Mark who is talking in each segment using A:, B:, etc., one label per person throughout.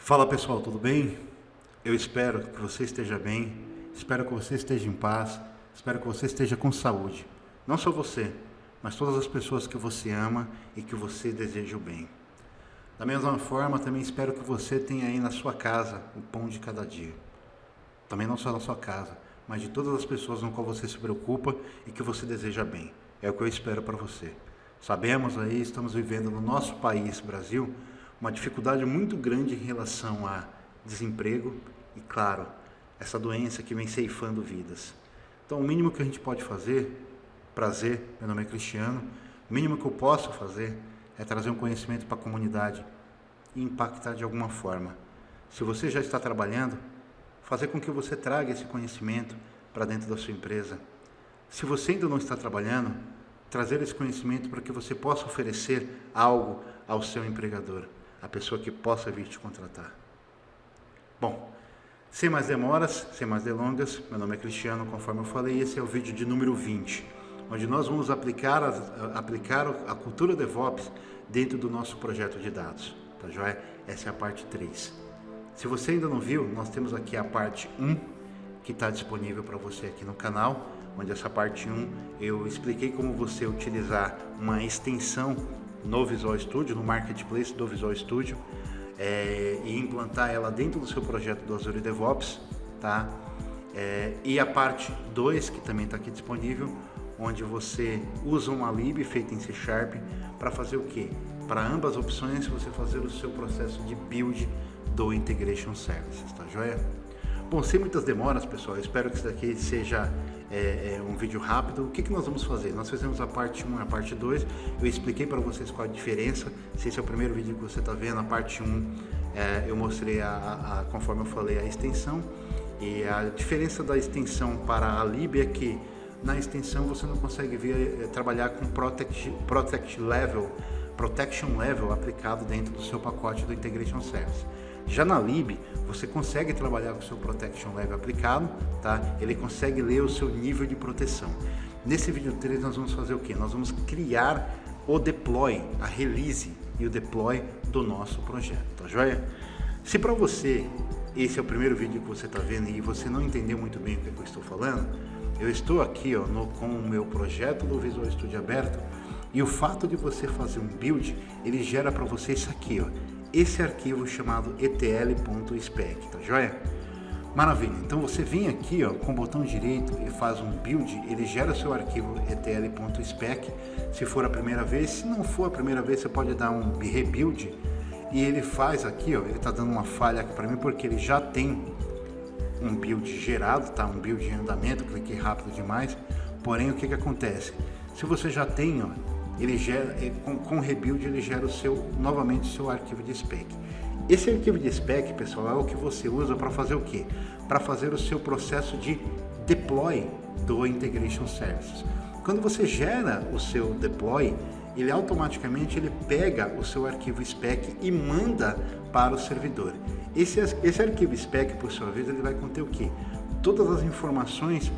A: Fala pessoal, tudo bem? Eu espero que você esteja bem, espero que você esteja em paz, espero que você esteja com saúde. Não só você, mas todas as pessoas que você ama e que você deseja o bem. Da mesma forma, também espero que você tenha aí na sua casa o pão de cada dia. Também não só na sua casa, mas de todas as pessoas com qual você se preocupa e que você deseja bem. É o que eu espero para você. Sabemos aí, estamos vivendo no nosso país, Brasil, uma dificuldade muito grande em relação a desemprego e, claro, essa doença que vem ceifando vidas. Então, o mínimo que a gente pode fazer, prazer, meu nome é Cristiano, o mínimo que eu posso fazer é trazer um conhecimento para a comunidade e impactar de alguma forma. Se você já está trabalhando, fazer com que você traga esse conhecimento para dentro da sua empresa. Se você ainda não está trabalhando, trazer esse conhecimento para que você possa oferecer algo ao seu empregador, a pessoa que possa vir te contratar. Bom, sem mais demoras, sem mais delongas, meu nome é Cristiano, conforme eu falei, esse é o vídeo de número 20, onde nós vamos aplicar a cultura DevOps dentro do nosso projeto de dados, tá joia? Essa é a parte 3. Se você ainda não viu, nós temos aqui a parte 1, que está disponível para você aqui no canal, onde essa parte 1 eu expliquei como você utilizar uma extensão no Visual Studio, no Marketplace do Visual Studio, e implantar ela dentro do seu projeto do Azure DevOps, tá? E a parte 2, que também está aqui disponível, onde você usa uma lib feita em C# para fazer o quê? Para ambas opções você fazer o seu processo de build do Integration Services, tá joia? Bom, sem muitas demoras, pessoal, eu espero que isso daqui seja um vídeo rápido. O que nós vamos fazer? Nós fizemos a parte 1 e a parte 2, eu expliquei para vocês qual a diferença. Se esse é o primeiro vídeo que você está vendo, a parte 1 eu mostrei, conforme eu falei, a extensão. E a diferença da extensão para a lib é que na extensão você não consegue trabalhar com protection level aplicado dentro do seu pacote do Integration Service. Já na lib, você consegue trabalhar com o seu Protection Level aplicado, tá? Ele consegue ler o seu nível de proteção. Nesse vídeo 3 nós vamos fazer o quê? Nós vamos criar o deploy, a release e o deploy do nosso projeto, tá joia? Se para você esse é o primeiro vídeo que você está vendo e você não entendeu muito bem o que eu estou falando, eu estou aqui com o meu projeto do Visual Studio aberto, e o fato de você fazer um build, ele gera para você isso aqui, esse arquivo chamado etl.spec, tá joia? Maravilha, então você vem aqui com o botão direito e faz um build, ele gera o seu arquivo etl.spec, se for a primeira vez. Se não for a primeira vez, você pode dar um rebuild, e ele faz aqui, ele está dando uma falha aqui para mim, porque ele já tem um build gerado, tá? Um build em andamento, cliquei rápido demais, porém o que acontece? Se você já tem, ele gera, com rebuild ele gera novamente o seu arquivo de spec. Esse arquivo de spec, pessoal, é o que você usa para fazer o quê? Para fazer o seu processo de deploy do Integration Services. Quando você gera o seu deploy, ele automaticamente pega o seu arquivo spec e manda para o servidor. Esse arquivo spec, por sua vez, ele vai conter o quê? Todas as informações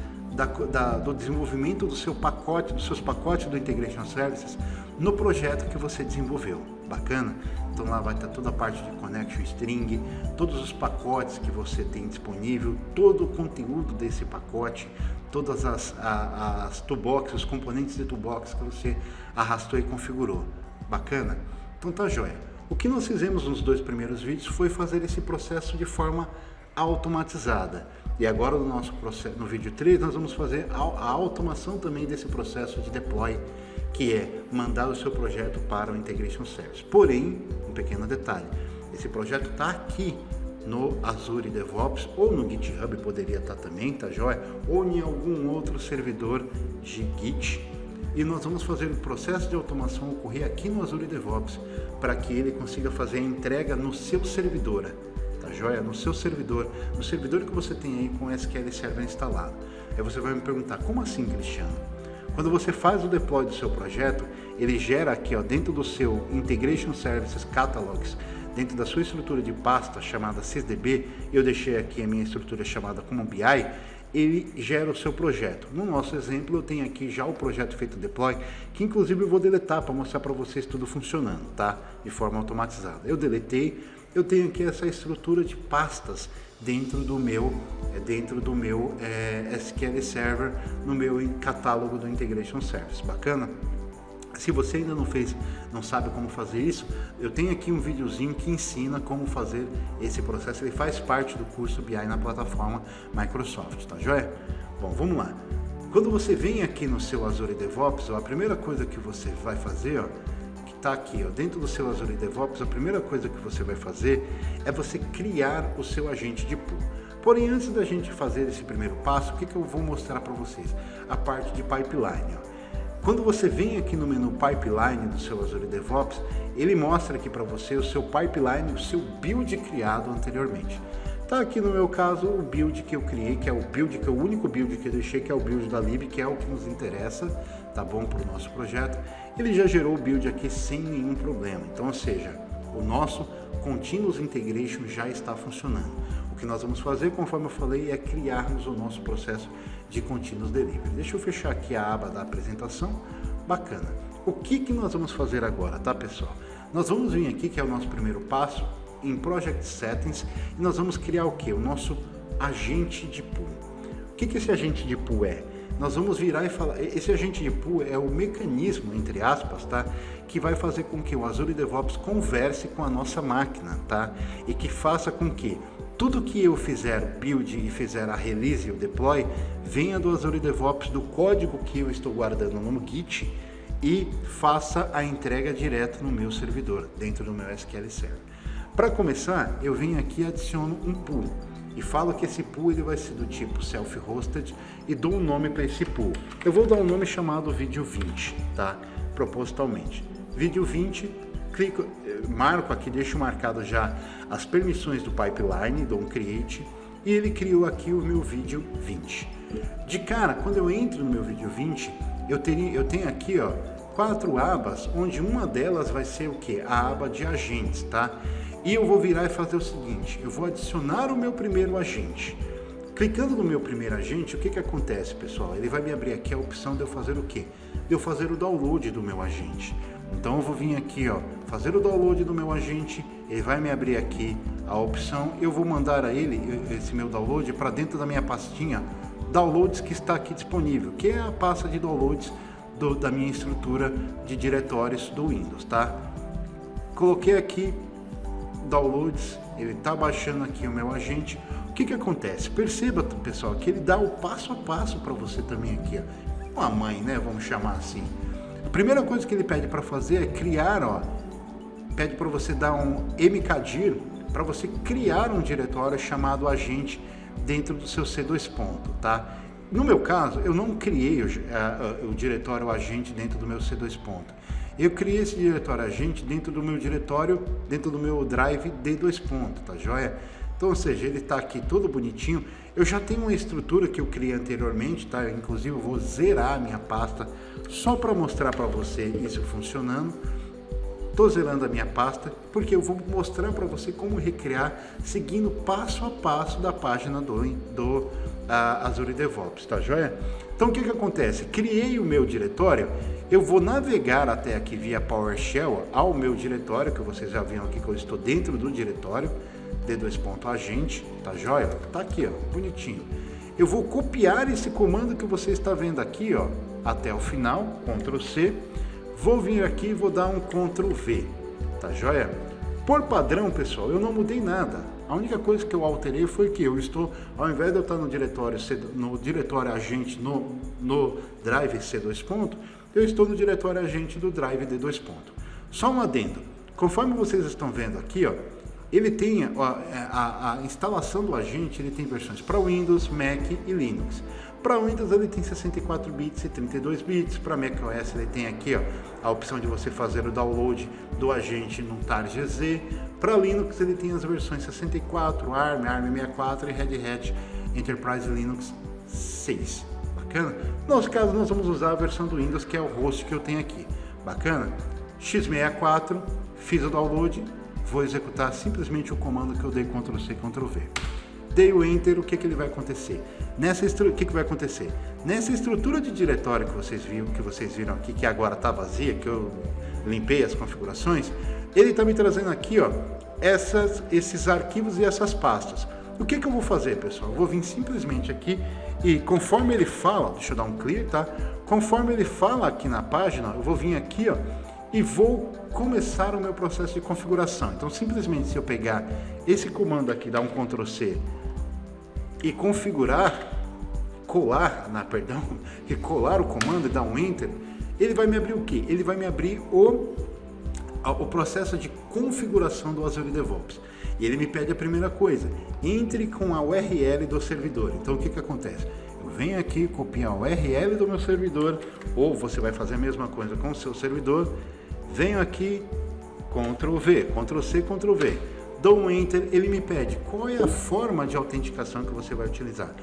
A: do desenvolvimento do seu pacote, dos seus pacotes do Integration Services no projeto que você desenvolveu. Bacana? Então lá vai estar toda a parte de Connection String, todos os pacotes que você tem disponível, todo o conteúdo desse pacote, todas as toolboxes, os componentes de toolbox que você arrastou e configurou. Bacana? Então tá joia. O que nós fizemos nos 2 primeiros vídeos foi fazer esse processo de forma automatizada. E agora no nosso processo, no vídeo 3, nós vamos fazer a automação também desse processo de deploy, que é mandar o seu projeto para o Integration Service. Porém, um pequeno detalhe, esse projeto está aqui no Azure DevOps, ou no GitHub poderia estar também, tá joia? Ou em algum outro servidor de Git. E nós vamos fazer o processo de automação ocorrer aqui no Azure DevOps, para que ele consiga fazer a entrega no seu servidor. Joia? No seu servidor, no servidor que você tem aí com o SQL Server instalado. Aí você vai me perguntar, como assim, Cristiano? Quando você faz o deploy do seu projeto, ele gera aqui, dentro do seu Integration Services Catalogs, dentro da sua estrutura de pasta chamada SysDB, eu deixei aqui a minha estrutura chamada como BI, ele gera o seu projeto. No nosso exemplo, eu tenho aqui já o projeto feito deploy, que inclusive eu vou deletar para mostrar para vocês tudo funcionando, tá? De forma automatizada. Eu deletei, eu tenho aqui essa estrutura de pastas dentro do meu SQL Server, no meu catálogo do Integration Service. Bacana? Se você ainda não sabe como fazer isso, eu tenho aqui um videozinho que ensina como fazer esse processo. Ele faz parte do curso BI na plataforma Microsoft, tá joia? Bom, vamos lá. Quando você vem aqui no seu Azure DevOps, a primeira coisa que você vai fazer, ó, que está aqui, ó, dentro do seu Azure DevOps, a primeira coisa que você vai fazer é você criar o seu agente de pool. Porém, antes da gente fazer esse primeiro passo, o que eu vou mostrar para vocês? A parte de pipeline, ó. Quando você vem aqui no menu Pipeline do seu Azure DevOps, ele mostra aqui para você o seu pipeline, o seu build criado anteriormente. Tá aqui no meu caso o build que eu criei, que é o único build que eu deixei, que é o build da lib, que é o que nos interessa, tá bom, para o nosso projeto. Ele já gerou o build aqui sem nenhum problema. Então, ou seja, o nosso Continuous Integration já está funcionando. O que nós vamos fazer, conforme eu falei, é criarmos o nosso processo de Continuous Delivery. Deixa eu fechar aqui a aba da apresentação. Bacana. O que nós vamos fazer agora, tá, pessoal? Nós vamos vir aqui, que é o nosso primeiro passo, em Project Settings, e nós vamos criar o que? O nosso agente de pool. O que esse agente de pool é? Nós vamos virar e falar, esse agente de pool é o mecanismo, entre aspas, tá? Que vai fazer com que o Azure DevOps converse com a nossa máquina, tá? E que faça com que tudo que eu fizer build e fizer a release e o deploy, venha do Azure DevOps, do código que eu estou guardando no Git, e faça a entrega direto no meu servidor, dentro do meu SQL Server. Para começar, eu venho aqui e adiciono um pool. E falo que esse pool ele vai ser do tipo self-hosted e dou um nome para esse pool. Eu vou dar um nome chamado vídeo 20, tá? Propositalmente. Vídeo 20, clico, marco aqui, deixo marcado já as permissões do pipeline, dou um create, e ele criou aqui o meu vídeo 20. De cara, quando eu entro no meu vídeo 20, eu tenho aqui, ó, 4 abas, onde uma delas vai ser o que? A aba de agentes, tá? E eu vou virar e fazer o seguinte, eu vou adicionar o meu primeiro agente. Clicando no meu primeiro agente, o que acontece, pessoal? Ele vai me abrir aqui a opção de eu fazer o quê? De eu fazer o download do meu agente. Então eu vou vir aqui, ó, fazer o download do meu agente, ele vai me abrir aqui a opção, eu vou mandar a ele, esse meu download, para dentro da minha pastinha Downloads que está aqui disponível, que é a pasta de downloads da minha estrutura de diretórios do Windows, tá? Coloquei aqui Downloads, ele está baixando aqui o meu agente. O que acontece? Perceba, pessoal, que ele dá o passo a passo para você também aqui, ó. Uma mãe, né? Vamos chamar assim. A primeira coisa que ele pede para fazer é criar, ó. Pede para você dar um mkdir para você criar um diretório chamado agente dentro do seu C2 ponto, tá? No meu caso, eu não criei o diretório agente dentro do meu C2 ponto. Eu criei esse diretório agente dentro do meu diretório, dentro do meu drive D2 ponto, tá joia? Então, ou seja, ele está aqui todo bonitinho. Eu já tenho uma estrutura que eu criei anteriormente, tá? Inclusive, eu vou zerar a minha pasta só para mostrar para você isso funcionando. Estou zerando a minha pasta porque eu vou mostrar para você como recriar seguindo passo a passo da página do Azure DevOps, tá joia? Então o que acontece? Criei o meu diretório, eu vou navegar até aqui via PowerShell ao meu diretório, que vocês já viram aqui que eu estou dentro do diretório, D2.agente, tá joia? Tá aqui, ó, bonitinho. Eu vou copiar esse comando que você está vendo aqui, ó, até o final, Ctrl C. Vou vir aqui e vou dar um Ctrl V, tá joia? Por padrão, pessoal, eu não mudei nada. A única coisa que eu alterei foi que eu estou, ao invés de eu estar no diretório agente no drive C2 ponto, eu estou no diretório agente do drive D2 ponto. Só um adendo, conforme vocês estão vendo aqui, ó, ele tem a instalação do agente, ele tem versões para Windows, Mac e Linux. Para Windows ele tem 64 bits e 32 bits, para macOS ele tem aqui, ó, a opção de você fazer o download do agente no TAR-GZ. Para Linux ele tem as versões 64, ARM, ARM64 e Red Hat Enterprise Linux 6. Bacana? No nosso caso nós vamos usar a versão do Windows, que é o host que eu tenho aqui. Bacana? X64, fiz o download, vou executar simplesmente o comando que eu dei Ctrl C, Ctrl V. Dei o Enter, o que ele vai acontecer? O que vai acontecer? Nessa estrutura de diretório que vocês viram aqui, que agora está vazia, que eu limpei as configurações, ele está me trazendo aqui, ó, esses arquivos e essas pastas. O que eu vou fazer, pessoal? Eu vou vir simplesmente aqui e conforme ele fala, deixa eu dar um clear, tá? Conforme ele fala aqui na página, eu vou vir aqui, ó, e vou começar o meu processo de configuração. Então, simplesmente se eu pegar esse comando aqui, dar um Ctrl C e configurar, e colar o comando e dar um Enter, ele vai me abrir o quê? Ele vai me abrir o processo de configuração do Azure DevOps. E ele me pede a primeira coisa, entre com a URL do servidor. Então o que acontece? Eu venho aqui, copio a URL do meu servidor, ou você vai fazer a mesma coisa com o seu servidor, venho aqui, Ctrl V, Ctrl C, Ctrl V, dou um Enter, ele me pede qual é a forma de autenticação que você vai utilizar.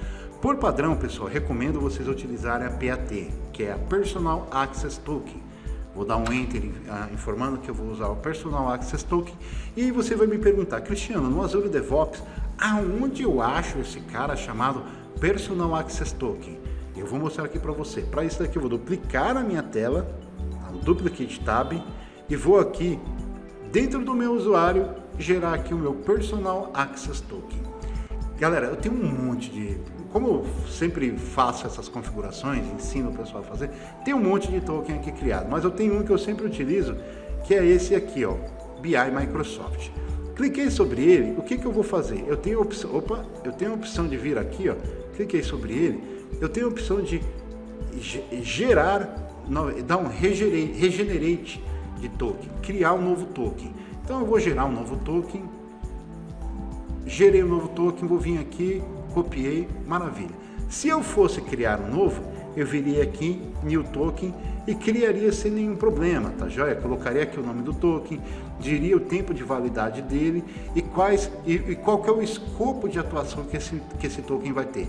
A: Por padrão, pessoal, recomendo vocês utilizarem a PAT, que é a Personal Access Token. Vou dar um Enter informando que eu vou usar o Personal Access Token. E aí você vai me perguntar, Cristiano, no Azure DevOps, aonde eu acho esse cara chamado Personal Access Token? Eu vou mostrar aqui para você. Para isso daqui eu vou duplicar a minha tela, um Duplicate Tab, e vou aqui, dentro do meu usuário, gerar aqui o meu Personal Access Token. Galera, eu tenho um monte de... Como eu sempre faço essas configurações, ensino o pessoal a fazer, tem um monte de token aqui criado, mas eu tenho um que eu sempre utilizo, que é esse aqui, ó, BI Microsoft. Cliquei sobre ele, o que eu vou fazer? Eu tenho a opção de vir aqui, ó, cliquei sobre ele, eu tenho a opção de gerar, dar um regenerate de token, criar um novo token. Então eu vou gerar um novo token, gerei um novo token, vou vir aqui, copiei, maravilha. Se eu fosse criar um novo, eu viria aqui, New Token, e criaria sem nenhum problema, tá joia? Colocaria aqui o nome do token, diria o tempo de validade dele e qual que é o escopo de atuação que esse token vai ter.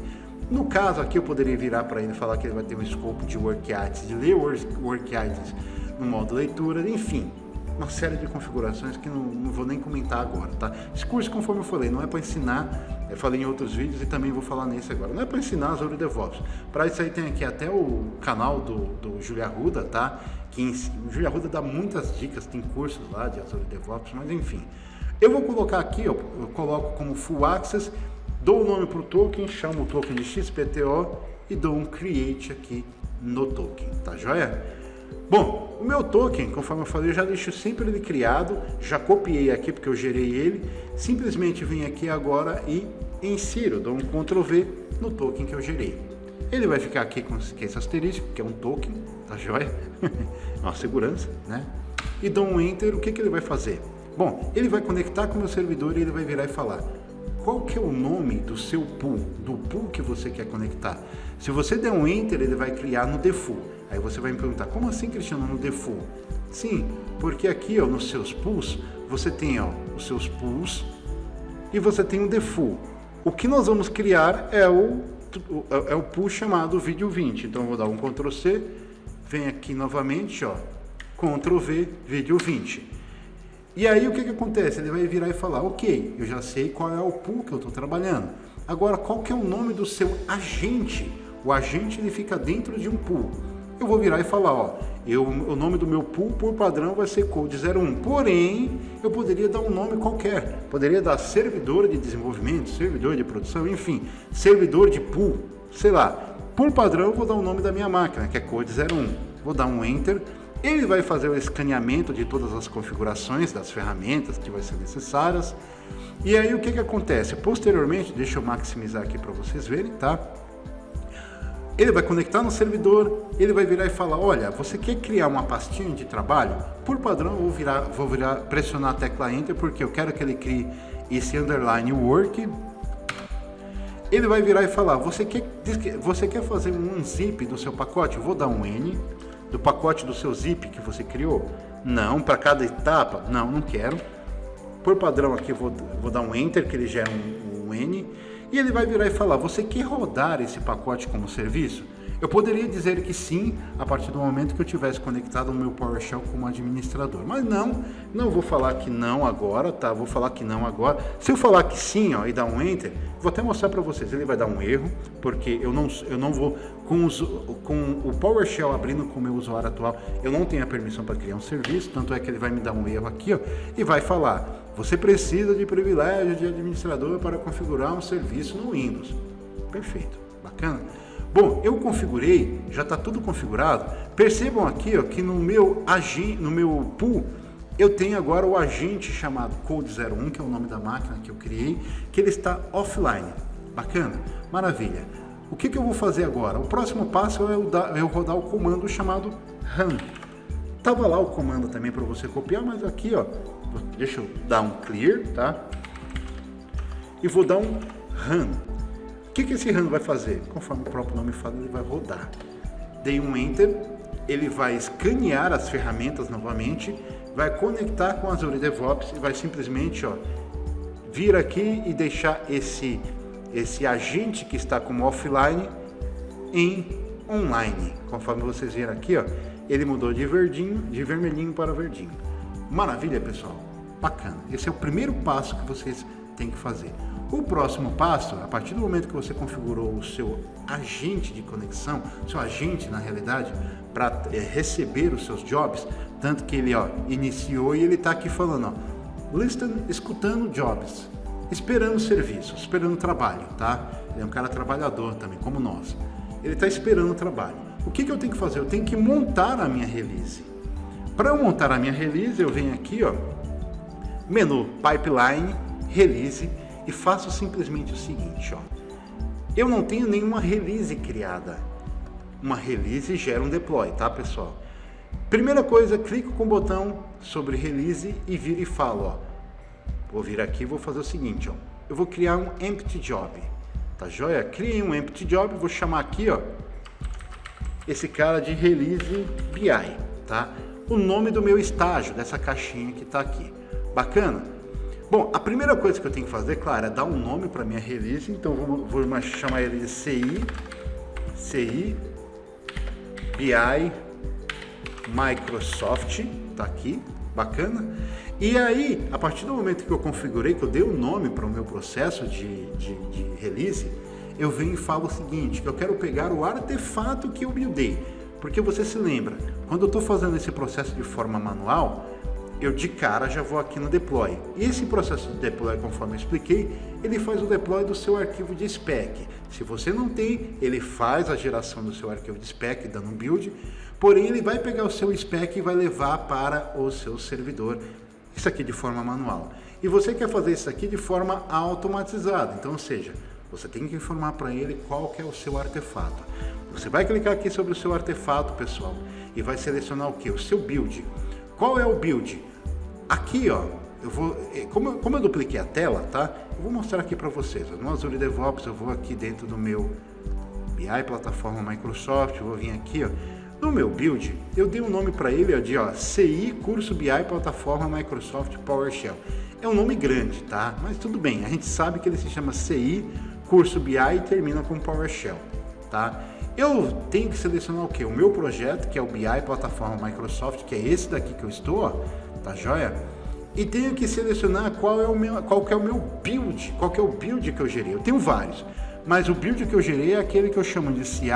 A: No caso aqui eu poderia virar para ele e falar que ele vai ter um escopo de work items, de ler work items no modo leitura, enfim. Uma série de configurações que não vou nem comentar agora, tá? Esse curso, conforme eu falei, não é para ensinar, eu falei em outros vídeos e também vou falar nesse agora, não é para ensinar Azure DevOps. Para isso aí tem aqui até o canal do Júlio Arruda, tá? O Júlio Arruda dá muitas dicas, tem cursos lá de Azure DevOps, mas enfim. Eu vou colocar aqui, ó, eu coloco como Full Access, dou o nome para o token, chamo o token de XPTO e dou um Create aqui no token, tá joia? Bom, o meu token, conforme eu falei, eu já deixo sempre ele criado, já copiei aqui porque eu gerei ele, simplesmente venho aqui agora e insiro, dou um Ctrl V no token que eu gerei. Ele vai ficar aqui com esse asterisco, que é um token, tá joia? É uma segurança, né? E dou um Enter, o que ele vai fazer? Bom, ele vai conectar com o meu servidor e ele vai virar e falar qual que é o nome do seu pool, do pool que você quer conectar. Se você der um Enter, ele vai criar no default. Aí você vai me perguntar, como assim, Cristiano, no default? Sim, porque aqui, ó, nos seus pools, você tem, ó, os seus pools e você tem o default. O que nós vamos criar é o pool chamado vídeo 20. Então eu vou dar um Ctrl C, vem aqui novamente, ó, Ctrl V, vídeo 20. E aí o que acontece? Ele vai virar e falar, ok, eu já sei qual é o pool que eu estou trabalhando. Agora, qual que é o nome do seu agente? O agente ele fica dentro de um pool. Eu vou virar e falar, ó, o nome do meu pool por padrão vai ser Code 01. Porém, eu poderia dar um nome qualquer. Poderia dar servidor de desenvolvimento, servidor de produção, enfim, servidor de pool, sei lá. Por padrão, eu vou dar o nome da minha máquina, que é Code 01. Vou dar um Enter. Ele vai fazer o escaneamento de todas as configurações das ferramentas que vai ser necessárias. E aí o que acontece? Posteriormente, deixa eu maximizar aqui para vocês verem, tá? Ele vai conectar no servidor, ele vai virar e falar, olha, você quer criar uma pastinha de trabalho? Por padrão eu vou pressionar a tecla Enter, porque eu quero que ele crie esse underline work. Ele vai virar e falar, você quer fazer um unzip do seu pacote? Eu vou dar um N. Do pacote do seu zip que você criou? Não. Para cada etapa? Não quero. Por padrão aqui vou dar um Enter, que ele gera um N. E ele vai virar e falar, você quer rodar esse pacote como serviço? Eu poderia dizer que sim, a partir do momento que eu tivesse conectado o meu PowerShell como administrador, mas não vou falar que não agora, tá? Vou falar que não agora. Se eu falar que sim, ó, e dar um Enter, vou até mostrar para vocês, ele vai dar um erro, porque eu não vou, com o PowerShell abrindo com o meu usuário atual, eu não tenho a permissão para criar um serviço, tanto é que ele vai me dar um erro aqui, ó, e vai falar, você precisa de privilégio de administrador para configurar um serviço no Windows. Perfeito, bacana. Bom, eu configurei, já está tudo configurado. Percebam aqui, ó, que no meu pool eu tenho agora o agente chamado Code01, que é o nome da máquina que eu criei, que ele está offline. Bacana? Maravilha. O que eu vou fazer agora? O próximo passo é eu rodar o comando chamado run. Tava lá o comando também para você copiar, mas aqui, ó, deixa eu dar um clear, tá? E vou dar um run. O que esse run vai fazer? Conforme o próprio nome fala, ele vai rodar. Dei um Enter, ele vai escanear as ferramentas novamente, vai conectar com a Azure DevOps e vai simplesmente, ó, vir aqui e deixar esse agente que está como offline em online. Conforme vocês viram aqui, ó, ele mudou de vermelhinho para verdinho. Maravilha, pessoal. Bacana. Esse é o primeiro passo que vocês têm que fazer. O próximo passo, a partir do momento que você configurou o seu agente de conexão, seu agente na realidade, para receber os seus jobs, tanto que ele, ó, iniciou e ele está aqui falando, ó, escutando jobs, esperando serviço, esperando trabalho, tá? Ele é um cara trabalhador também, como nós. Ele está esperando trabalho. O que eu tenho que fazer? Eu tenho que montar a minha release. Para eu montar a minha release, eu venho aqui, ó, menu Pipeline, Release, e faço simplesmente o seguinte, ó. Eu não tenho nenhuma release criada. Uma release gera um deploy, tá, pessoal? Primeira coisa, clico com o botão sobre release e viro e falo, ó. Vou vir aqui e vou fazer o seguinte, ó. Eu vou criar um empty job, tá joia? Criei um empty job, vou chamar aqui, ó, esse cara de release BI, tá? O nome do meu estágio, dessa caixinha que tá aqui. Bacana? Bom, a primeira coisa que eu tenho que fazer, claro, é dar um nome para minha release, então vou chamar ele de CI BI Microsoft, tá aqui, bacana. E aí, a partir do momento que eu configurei, que eu dei o nome para o meu processo de release, eu venho e falo o seguinte, que eu quero pegar o artefato que eu buildei, porque você se lembra, quando eu estou fazendo esse processo de forma manual, eu de cara já vou aqui no deploy. E esse processo de deploy, conforme eu expliquei, ele faz o deploy do seu arquivo de spec. Se você não tem, ele faz a geração do seu arquivo de spec, dando um build, porém ele vai pegar o seu spec e vai levar para o seu servidor, isso aqui de forma manual. E você quer fazer isso aqui de forma automatizada, então, ou seja, você tem que informar para ele qual que é o seu artefato. Você vai clicar aqui sobre o seu artefato, pessoal, e vai selecionar o que? O seu build. Qual é o build? Aqui, ó, eu vou, como eu dupliquei a tela, tá? Eu vou mostrar aqui para vocês. No Azure DevOps, eu vou aqui dentro do meu BI, plataforma Microsoft, eu vou vir aqui, ó. No meu build, eu dei um nome para ele, ó, de CI Curso BI, plataforma Microsoft PowerShell. É um nome grande, tá? Mas tudo bem, a gente sabe que ele se chama CI Curso BI e termina com PowerShell, tá? Eu tenho que selecionar o que? O meu projeto, que é o BI Plataforma Microsoft, que é esse daqui que eu estou, ó, tá joia? E tenho que selecionar qual que é o meu build, qual que é o build que eu gerei. Eu tenho vários, mas o build que eu gerei é aquele que eu chamo de CI,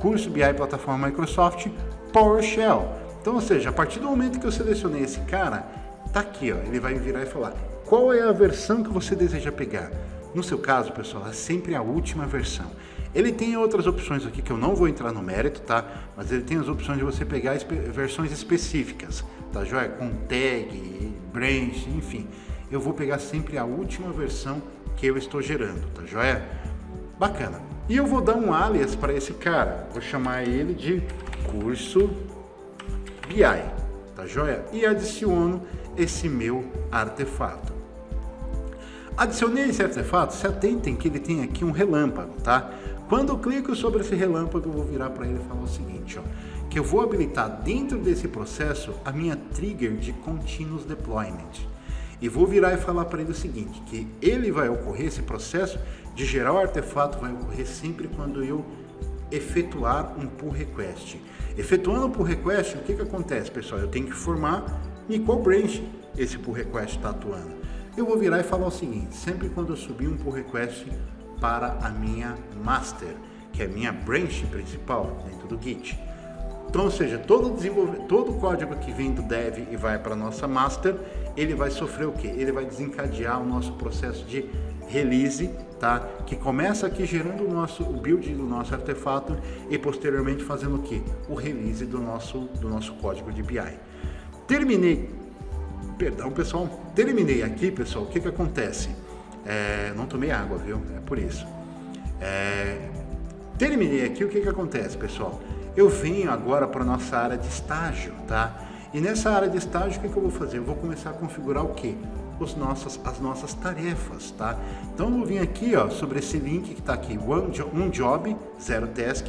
A: Curso BI Plataforma Microsoft, PowerShell. Então, ou seja, a partir do momento que eu selecionei esse cara, tá aqui, ó, ele vai virar e falar, qual é a versão que você deseja pegar? No seu caso, pessoal, é sempre a última versão. Ele tem outras opções aqui que eu não vou entrar no mérito, tá? Mas ele tem as opções de você pegar versões específicas, tá joia? Com tag, branch, enfim. Eu vou pegar sempre a última versão que eu estou gerando, tá joia? Bacana. E eu vou dar um alias para esse cara. Vou chamar ele de Curso BI, tá joia? E adiciono esse meu artefato. Adicionei esse artefato, se atentem que ele tem aqui um relâmpago, tá? Quando eu clico sobre esse relâmpago, eu vou virar para ele e falar o seguinte, ó, que eu vou habilitar dentro desse processo a minha trigger de Continuous Deployment. E vou virar e falar para ele o seguinte, que ele vai ocorrer, esse processo de gerar o artefato vai ocorrer sempre quando eu efetuar um pull request. Efetuando o pull request, o que acontece, pessoal? Eu tenho que informar em qual branch esse pull request está atuando. Eu vou virar e falar o seguinte: sempre quando eu subir um pull request para a minha master, que é a minha branch principal dentro do Git. Então, ou seja, todo o código que vem do dev e vai para a nossa master, ele vai sofrer o quê? Ele vai desencadear o nosso processo de release, tá? Que começa aqui gerando o build do nosso artefato e posteriormente fazendo o quê? O release do nosso código de BI. Terminei aqui, pessoal. O que acontece? Não tomei água, viu? É por isso. Terminei aqui, o que acontece, pessoal? Eu venho agora para a nossa área de estágio, tá? E nessa área de estágio, o que eu vou fazer? Eu vou começar a configurar o quê? As nossas tarefas, tá? Então eu vou vir aqui, ó, sobre esse link que está aqui, um job, 0 task.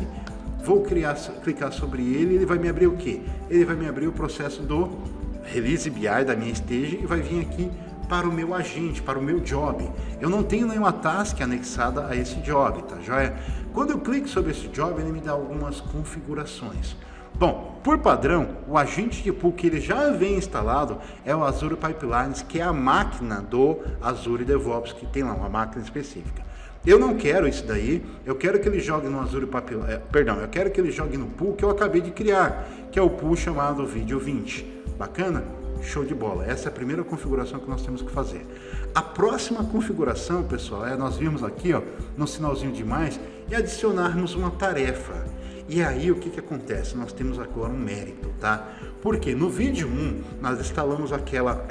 A: Vou clicar sobre ele, ele vai me abrir o quê? Ele vai me abrir o processo do Release BI da minha stage e vai vir aqui para o meu agente, para o meu job. Eu não tenho nenhuma task anexada a esse job, tá joia? Quando eu clico sobre esse job, ele me dá algumas configurações. Bom, por padrão, o agente de pull que ele já vem instalado é o Azure Pipelines, que é a máquina do Azure DevOps, que tem lá uma máquina específica. Eu não quero isso daí, eu quero que ele jogue no Azure Pipelines, eu quero que ele jogue no pull que eu acabei de criar, que é o pull chamado Video 20. Bacana? Show de bola. Essa é a primeira configuração que nós temos que fazer. A próxima configuração, pessoal, nós vimos aqui, ó, no sinalzinho de mais, é adicionarmos uma tarefa. E aí o que acontece? Nós temos agora um mérito, tá? Porque no vídeo 1 nós instalamos aquela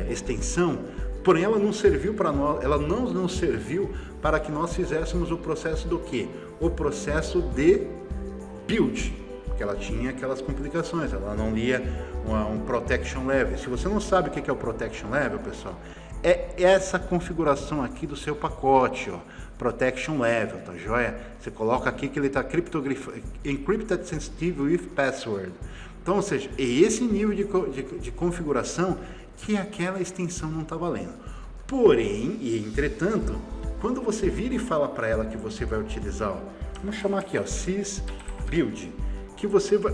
A: extensão, porém ela não serviu para nós, ela não nos serviu para que nós fizéssemos o processo do quê? O processo de build, porque ela tinha aquelas complicações, ela não lia um protection level. Se você não sabe o que é o protection level, pessoal, é essa configuração aqui do seu pacote, ó, protection level, tá joia? Você coloca aqui que ele está encrypted sensitive with password. Então, ou seja, é esse nível de configuração que aquela extensão não está valendo. Porém, e entretanto, quando você vira e fala para ela que você vai utilizar, ó, vamos chamar aqui, ó, sysbuild, que você vai,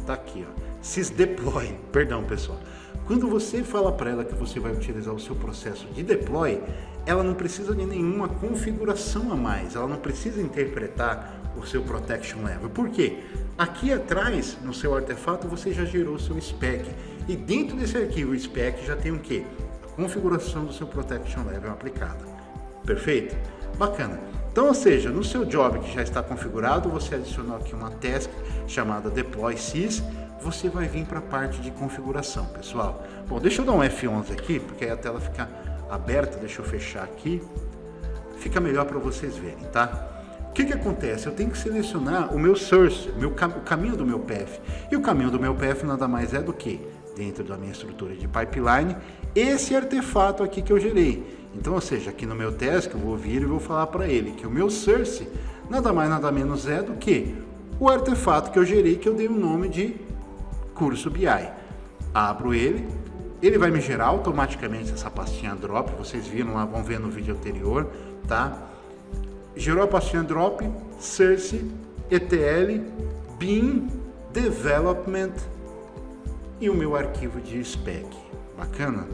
A: tá aqui, ó, sysdeploy, perdão, pessoal. Quando você fala para ela que você vai utilizar o seu processo de deploy, ela não precisa de nenhuma configuração a mais, ela não precisa interpretar o seu protection level. Por quê? Aqui atrás, no seu artefato, você já gerou o seu spec. E dentro desse arquivo spec já tem o quê? A configuração do seu protection level aplicada. Perfeito? Bacana. Então, ou seja, no seu job que já está configurado, você adicionou aqui uma task chamada deploy sys. Você vai vir para a parte de configuração, pessoal. Bom, deixa eu dar um F11 aqui, porque aí a tela fica aberta. Deixa eu fechar aqui. Fica melhor para vocês verem, tá? O que acontece? Eu tenho que selecionar o meu source, o caminho do meu path. E o caminho do meu path nada mais é do que, dentro da minha estrutura de pipeline, esse artefato aqui que eu gerei. Então, ou seja, aqui no meu task eu vou vir e vou falar para ele que o meu source nada mais nada menos é do que o artefato que eu gerei, que eu dei o nome de curso BI. Abro ele, ele vai me gerar automaticamente essa pastinha drop, vocês viram lá, vão ver no vídeo anterior, tá? Gerou a pastinha drop, source, etl, bin, development e o meu arquivo de spec. Bacana?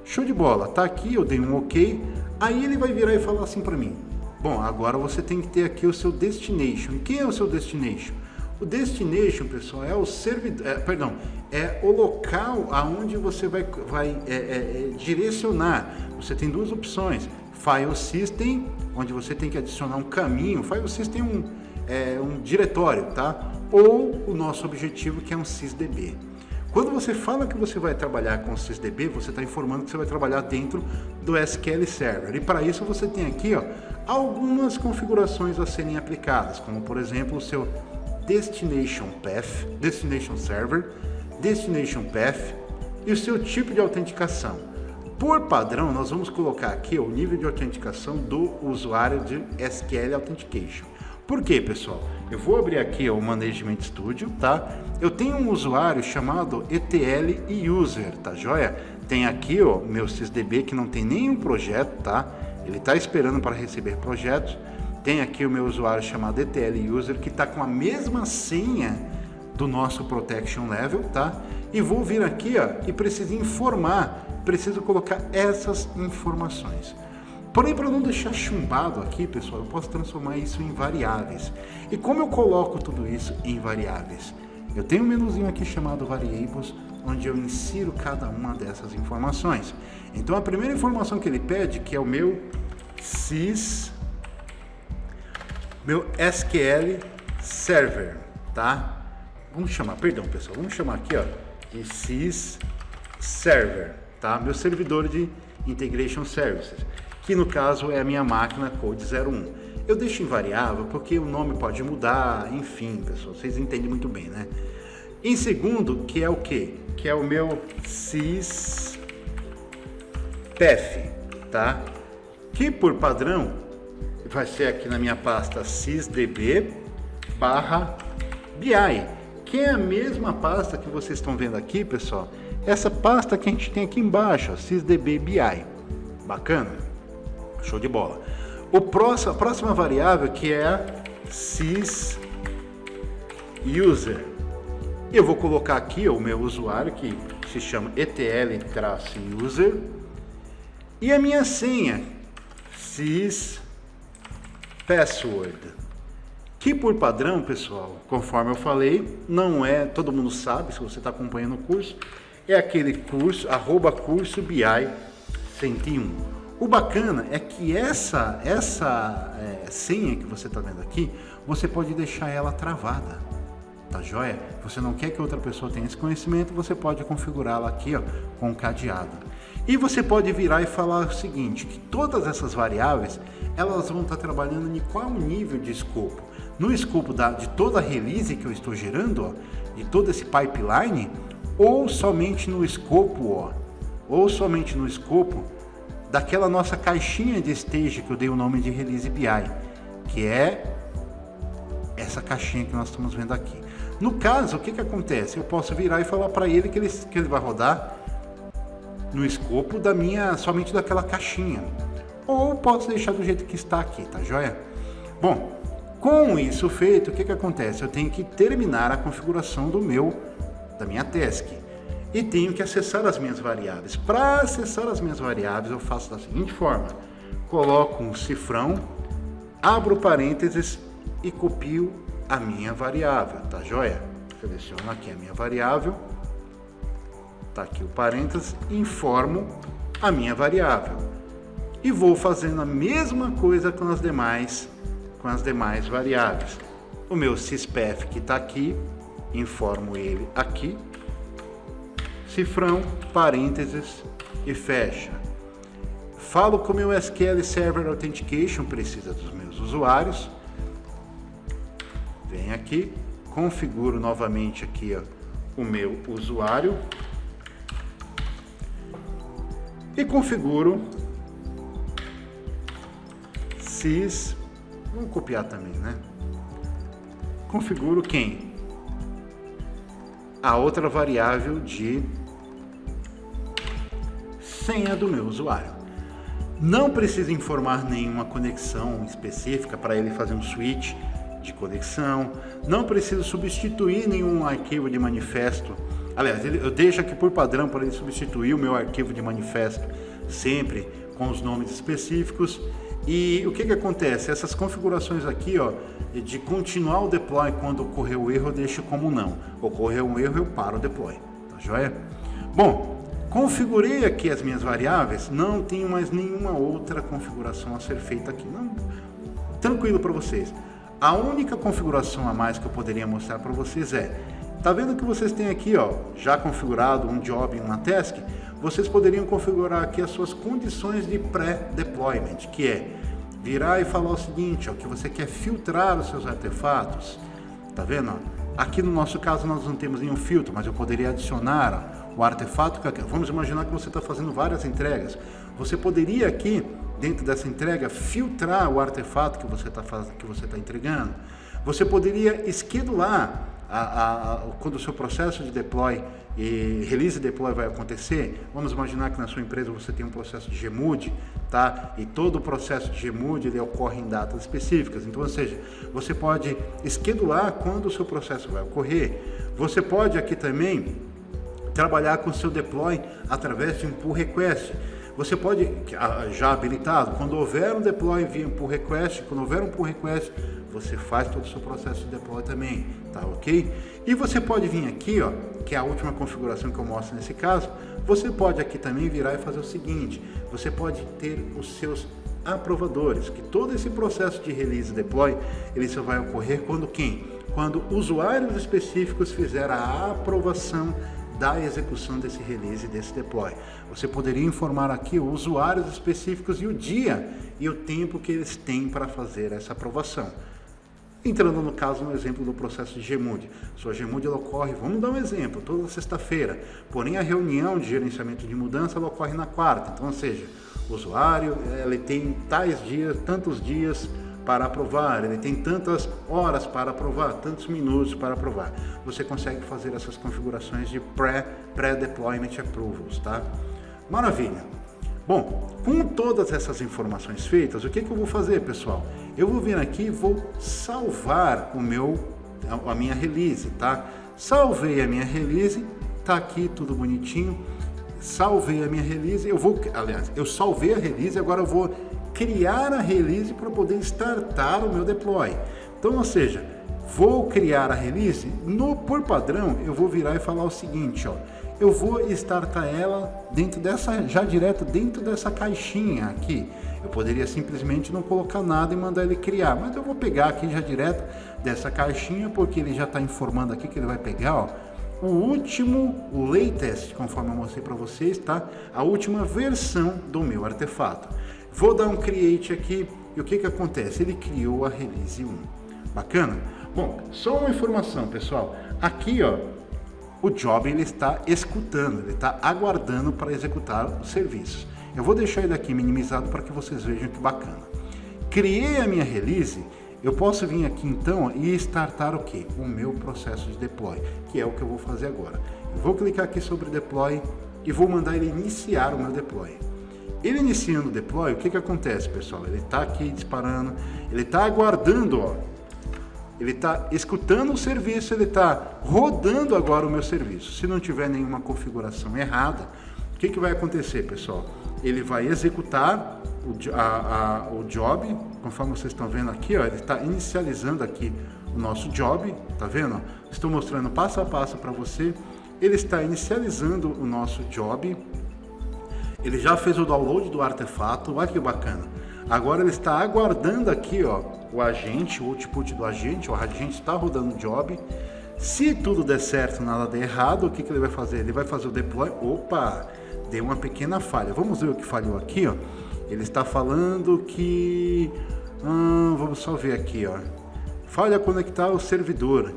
A: Show de bola, tá aqui, eu dei um ok, aí ele vai virar e falar assim para mim: bom, agora você tem que ter aqui o seu destination. E quem é o seu destination? O destination, pessoal, é o servidor, é o local aonde você vai direcionar. Você tem duas opções: file system, onde você tem que adicionar um caminho. File system um diretório, tá? Ou o nosso objetivo, que é um sysdb. Quando você fala que você vai trabalhar com o sysdb, você está informando que você vai trabalhar dentro do SQL Server. E para isso você tem aqui, ó, algumas configurações a serem aplicadas, como por exemplo o seu Destination Path, Destination Server, Destination Path e o seu tipo de autenticação. Por padrão, nós vamos colocar aqui o nível de autenticação do usuário de SQL Authentication. Por quê, pessoal? Eu vou abrir aqui o Management Studio, tá? Eu tenho um usuário chamado ETL e User, tá joia? Tem aqui, ó, meu sysdb que não tem nenhum projeto, tá? Ele está esperando para receber projetos. Tem aqui o meu usuário chamado ETL User, que está com a mesma senha do nosso Protection Level, tá? E vou vir aqui, ó, e preciso informar, preciso colocar essas informações. Porém, para não deixar chumbado aqui, pessoal, eu posso transformar isso em variáveis. E como eu coloco tudo isso em variáveis? Eu tenho um menuzinho aqui chamado Variables, onde eu insiro cada uma dessas informações. Então, a primeira informação que ele pede, que é o meu meu SQL Server, tá? Vamos chamar, perdão, pessoal, vamos chamar aqui, ó, de sys server, tá? Meu servidor de Integration Services, que no caso é a minha máquina Code 01. Eu deixo em variável porque o nome pode mudar, enfim, pessoal, vocês entendem muito bem, né? Em segundo, que é o quê? Que é o meu syspath, tá? Que por padrão vai ser aqui na minha pasta sysdb/bi, que é a mesma pasta que vocês estão vendo aqui, pessoal. Essa pasta que a gente tem aqui embaixo, ó, sysdb/bi. Bacana? Show de bola. A próxima variável que é a sysuser. Eu vou colocar aqui, ó, o meu usuário que se chama etl-user e a minha senha syspassword, que por padrão, pessoal, conforme eu falei, não é, todo mundo sabe, se você está acompanhando o curso, é aquele curso, @curso BI 101. O bacana é que essa senha que você está vendo aqui, você pode deixar ela travada, tá joia? Você não quer que outra pessoa tenha esse conhecimento, você pode configurá-la aqui, ó, com cadeado. E você pode virar e falar o seguinte, que todas essas variáveis, elas vão estar trabalhando em qual nível de escopo? No escopo de toda a release que eu estou gerando, ó, de todo esse pipeline, ou somente no escopo, daquela nossa caixinha de stage que eu dei o nome de Release BI, que é essa caixinha que nós estamos vendo aqui. No caso, o que acontece? Eu posso virar e falar para ele que ele vai rodar no escopo somente daquela caixinha. Ou posso deixar do jeito que está aqui, tá joia? Bom, com isso feito, o que acontece? Eu tenho que terminar a configuração da minha task. E tenho que acessar as minhas variáveis. Para acessar as minhas variáveis, eu faço da seguinte forma. Coloco um cifrão, abro parênteses e copio a minha variável, tá joia? Seleciono aqui a minha variável, tá aqui o parênteses, informo a minha variável. E vou fazendo a mesma coisa com as demais variáveis. O meu syspath que está aqui, informo ele aqui, cifrão, parênteses e fecha. Falo com o meu SQL Server Authentication, precisa dos meus usuários. Venho aqui, configuro novamente aqui, ó, o meu usuário e configuro vamos copiar também, né? Configuro quem? A outra variável de senha do meu usuário. Não precisa informar nenhuma conexão específica para ele fazer um switch de conexão. Não preciso substituir nenhum arquivo de manifesto. Aliás, eu deixo aqui por padrão para ele substituir o meu arquivo de manifesto sempre com os nomes específicos. E o que acontece? Essas configurações aqui, ó, de continuar o deploy quando ocorrer o erro, eu deixo como não. Ocorreu um erro, eu paro o deploy. Tá joia? Bom, configurei aqui as minhas variáveis, não tenho mais nenhuma outra configuração a ser feita aqui. Não, tranquilo para vocês. A única configuração a mais que eu poderia mostrar para vocês tá vendo que vocês têm aqui, ó, já configurado um job em uma task? Vocês poderiam configurar aqui as suas condições de pré-deployment, que é virar e falar o seguinte, ó, que você quer filtrar os seus artefatos. Tá vendo? Ó? Aqui no nosso caso nós não temos nenhum filtro, mas eu poderia adicionar o artefato. Vamos imaginar que você está fazendo várias entregas. Você poderia aqui, dentro dessa entrega, filtrar o artefato que você está entregando. Você poderia esquedular quando o seu processo de deploy e release deploy vai acontecer, vamos imaginar que na sua empresa você tem um processo de Gmood, tá? E todo o processo de Gmood ele ocorre em datas específicas. Então, ou seja, você pode schedular quando o seu processo vai ocorrer. Você pode aqui também trabalhar com o seu deploy através de um pull request. Você pode, já habilitado, quando houver um deploy via um pull request, quando houver um pull request, você faz todo o seu processo de deploy também, tá ok? E você pode vir aqui, ó, que é a última configuração que eu mostro nesse caso, você pode aqui também virar e fazer o seguinte, você pode ter os seus aprovadores, que todo esse processo de release e deploy, ele só vai ocorrer quando quem? Quando usuários específicos fizeram a aprovação da execução desse release e desse deploy. Você poderia informar aqui os usuários específicos e o dia e o tempo que eles têm para fazer essa aprovação. Entrando no caso, no exemplo do processo de Gmood. Sua Gmood ela ocorre, vamos dar um exemplo, toda sexta-feira. Porém, a reunião de gerenciamento de mudança ela ocorre na quarta. Então, ou seja, o usuário ele tem tais dias, tantos dias para aprovar, ele tem tantas horas para aprovar, tantos minutos para aprovar. Você consegue fazer essas configurações de pré-deployment approvals, tá? Maravilha! Bom, com todas essas informações feitas, o que eu vou fazer, pessoal? Eu vou vir aqui e vou salvar a minha release, tá? Salvei a minha release, tá aqui tudo bonitinho. Salvei a minha release, eu salvei a release, agora eu vou criar a release para poder startar o meu deploy. Então, ou seja, vou criar a release, por padrão, eu vou virar e falar o seguinte, ó, eu vou startar ela já direto dentro dessa caixinha aqui. Eu poderia simplesmente não colocar nada e mandar ele criar, mas eu vou pegar aqui já direto dessa caixinha, porque ele já está informando aqui que ele vai pegar, ó, o latest, conforme eu mostrei para vocês, tá? A última versão do meu artefato. Vou dar um create aqui e o que acontece? Ele criou a release 1. Bacana? Bom, só uma informação, pessoal. Aqui, ó, o job ele está escutando, ele está aguardando para executar os serviços. Eu vou deixar ele aqui minimizado para que vocês vejam que bacana. Criei a minha release, eu posso vir aqui então e startar o que? O meu processo de deploy, que é o que eu vou fazer agora. Eu vou clicar aqui sobre deploy e vou mandar ele iniciar o meu deploy. Ele iniciando o deploy, o que acontece, pessoal? Ele está aqui disparando, ele está aguardando, ó. Ele está escutando o serviço, ele está rodando agora o meu serviço. Se não tiver nenhuma configuração errada, o que vai acontecer, pessoal? Ele vai executar o job, conforme vocês estão vendo aqui, ó, ele está inicializando aqui o nosso job, tá vendo? Estou mostrando passo a passo para você. Ele está inicializando o nosso job. Ele já fez o download do artefato, olha que bacana. Agora ele está aguardando aqui, ó, o agente, o output do agente, o agente está rodando o job. Se tudo der certo, nada der errado, o que ele vai fazer? Ele vai fazer o deploy. Opa, deu uma pequena falha. Vamos ver o que falhou aqui, ó. Ele está falando que... vamos só ver aqui, ó. Falha conectar o servidor.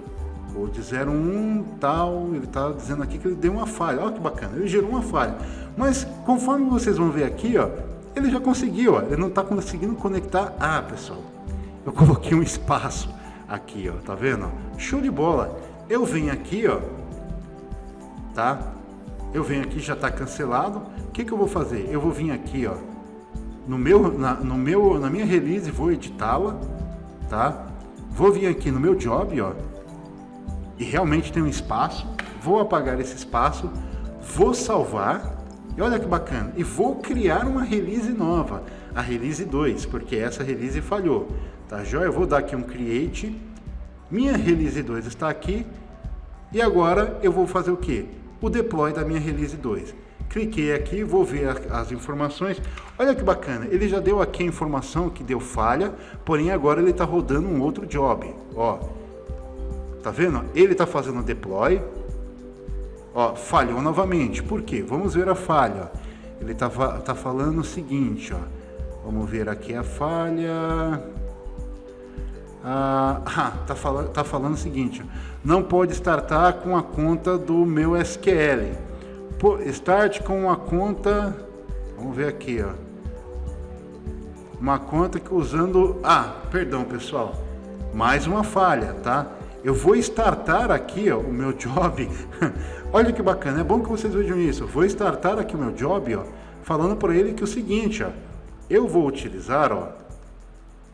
A: Ou de 01 tal, ele está dizendo aqui que ele deu uma falha. Olha que bacana, ele gerou uma falha. Mas conforme vocês vão ver aqui, ó, ele já conseguiu, ó, ele não está conseguindo conectar. Ah, pessoal, eu coloquei um espaço aqui, ó, tá vendo? Show de bola. Eu venho aqui, ó, tá? Eu venho aqui, já está cancelado. O que eu vou fazer? Eu vou vir aqui, ó, na minha release, vou editá-la, tá? Vou vir aqui no meu job, ó, e realmente tem um espaço. Vou apagar esse espaço, vou salvar. E olha que bacana, e vou criar uma release nova, a release 2, porque essa release falhou, tá joia? Eu vou dar aqui um create, minha release 2 está aqui, e agora eu vou fazer o que? O deploy da minha release 2. Cliquei aqui, vou ver as informações, olha que bacana, ele já deu aqui a informação que deu falha, porém agora ele está rodando um outro job, ó, tá vendo? Ele está fazendo o deploy. Ó, falhou novamente. Por quê? Vamos ver a falha. Ele tá falando o seguinte, ó. Vamos ver aqui a falha. Tá falando o seguinte, ó. Não pode startar com a conta do meu SQL. Start com a conta... Vamos ver aqui, ó. Uma conta que usando... perdão, pessoal. Mais uma falha, tá? eu vou startar aqui, ó, o meu job. Olha que bacana, é bom que vocês vejam isso. Eu vou startar aqui o meu job, ó, falando para ele que é o seguinte, ó, eu vou utilizar, ó,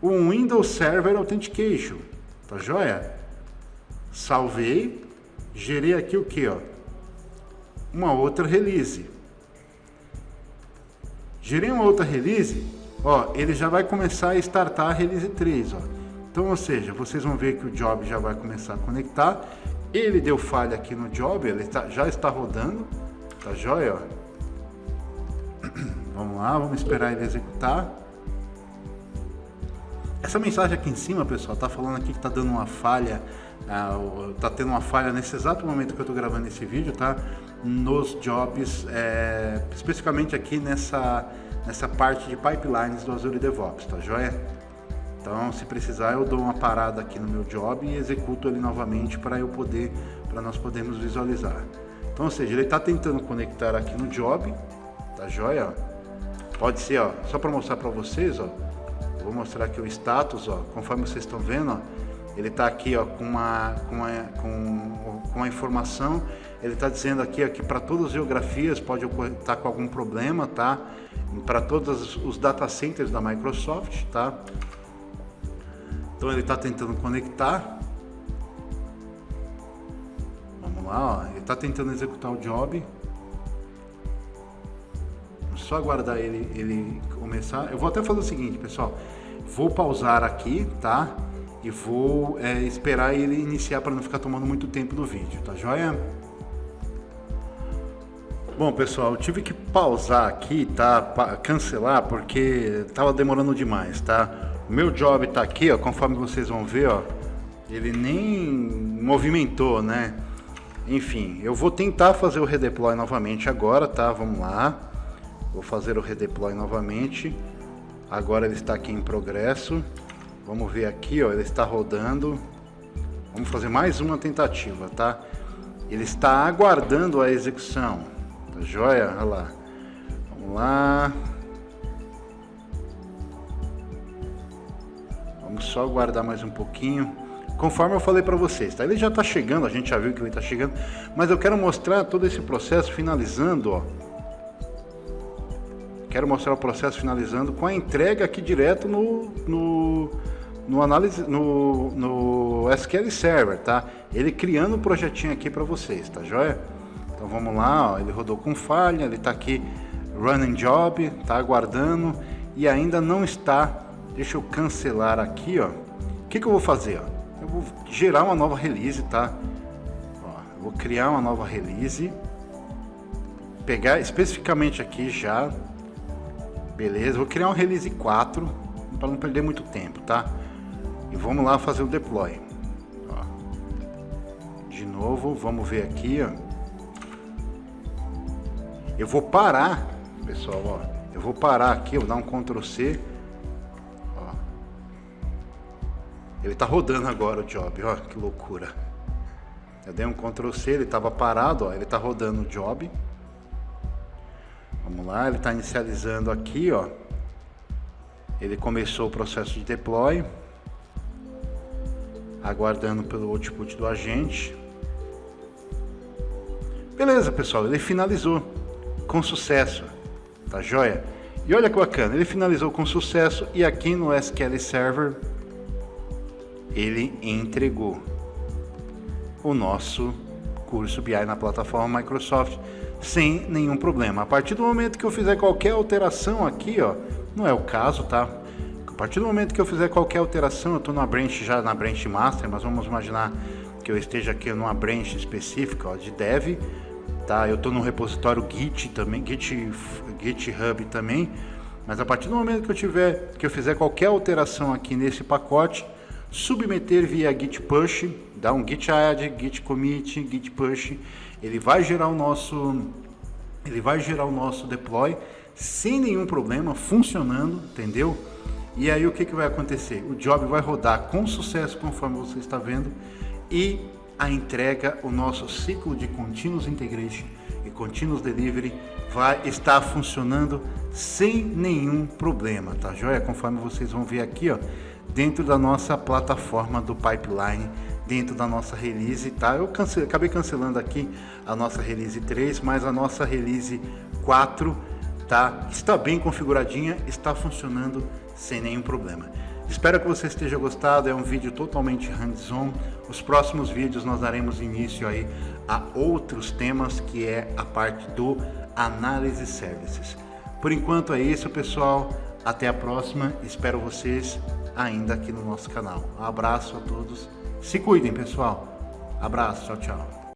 A: um Windows Server Authentication, tá joia? Salvei, gerei aqui o que, ó? Uma outra release. Gerei uma outra release, ó, ele já vai começar a startar a release 3, ó. Então, ou seja, vocês vão ver que o job já vai começar a conectar. Ele deu falha aqui no job, ele já está rodando, tá joia, ó. Vamos lá, vamos esperar ele executar. Essa mensagem aqui em cima, pessoal, tá falando aqui que tá dando uma falha, tá tendo uma falha nesse exato momento que eu tô gravando esse vídeo, tá? Nos jobs, especificamente aqui nessa parte de pipelines do Azure DevOps, tá joia? Então, se precisar, eu dou uma parada aqui no meu job e executo ele novamente para nós podermos visualizar. Então, ou seja, ele está tentando conectar aqui no job, tá joia? Pode ser, ó, só para mostrar para vocês, ó, eu vou mostrar aqui o status, ó, conforme vocês estão vendo, ó, ele está aqui, ó, com uma informação, ele está dizendo aqui, ó, que para todas as geografias pode estar com algum problema, tá? Para todos os data centers da Microsoft, tá? Então ele está tentando conectar. Vamos lá, ó. Ele está tentando executar o job. Só aguardar ele começar. Eu vou até fazer o seguinte, pessoal. Vou pausar aqui, tá? E vou esperar ele iniciar para não ficar tomando muito tempo do vídeo, tá joia? Bom, pessoal, eu tive que pausar aqui, tá? Cancelar porque estava demorando demais, tá? O meu job tá aqui, ó, conforme vocês vão ver, ó, ele nem movimentou, né? Enfim, eu vou tentar fazer o redeploy novamente agora, tá? Vamos lá. Vou fazer o redeploy novamente. Agora ele está aqui em progresso. Vamos ver aqui, ó, ele está rodando. Vamos fazer mais uma tentativa, tá? Ele está aguardando a execução. Tá joia? Olha lá. Vamos lá. Vamos só aguardar mais um pouquinho. Conforme eu falei para vocês, tá? Ele já está chegando, a gente já viu que ele está chegando, mas eu quero mostrar todo esse processo finalizando, ó. Quero mostrar o processo finalizando com a entrega aqui direto no SQL Server, tá? Ele criando um projetinho aqui para vocês, tá joia? Então vamos lá, ó, ele rodou com falha, ele está aqui running job, tá aguardando e ainda não está. Deixa eu cancelar aqui, ó. O que eu vou fazer, ó? Eu vou gerar uma nova release, tá? Ó, eu vou criar uma nova release. Pegar especificamente aqui já. Beleza, vou criar uma release 4 para não perder muito tempo, tá? E vamos lá fazer o deploy. Ó. De novo, vamos ver aqui, ó. Eu vou parar, pessoal, ó. Eu vou parar aqui, vou dar um Ctrl C. Ele está rodando agora o job, ó, que loucura. Eu dei um Ctrl C, ele estava parado, ó, ele está rodando o job. Vamos lá, ele está inicializando aqui, ó. Ele começou o processo de deploy. Aguardando pelo output do agente. Beleza, pessoal, ele finalizou com sucesso, tá joia? E olha que bacana, ele finalizou com sucesso e aqui no SQL Server ele entregou o nosso curso BI na plataforma Microsoft sem nenhum problema. A partir do momento que eu fizer qualquer alteração aqui, ó, não é o caso, tá? A partir do momento que eu fizer qualquer alteração, eu estou na branch, já na branch master, mas vamos imaginar que eu esteja aqui numa branch específica, ó, de dev, tá? Eu estou no repositório Git também, GitHub também, mas a partir do momento que eu fizer qualquer alteração aqui nesse pacote, submeter via git push, dá um git add, git commit, git push, ele vai gerar o nosso deploy sem nenhum problema, funcionando, entendeu? E aí o que vai acontecer? O job vai rodar com sucesso, conforme você está vendo, e a entrega, o nosso ciclo de Continuous Integration e Continuous Delivery vai estar funcionando sem nenhum problema, tá joia? Conforme vocês vão ver aqui, ó, dentro da nossa plataforma do pipeline dentro da nossa release, tá? Eu acabei cancelando aqui a nossa release 3, mas a nossa release 4, tá? Está bem configuradinha, está funcionando sem nenhum problema. Espero que você esteja gostado, é um vídeo totalmente hands-on. Os próximos vídeos nós daremos início aí a outros temas, que é a parte do Análise Services. Por enquanto é isso, pessoal. Até a próxima. Espero vocês ainda aqui no nosso canal. Um abraço a todos. Se cuidem, pessoal. Abraço. Tchau, tchau.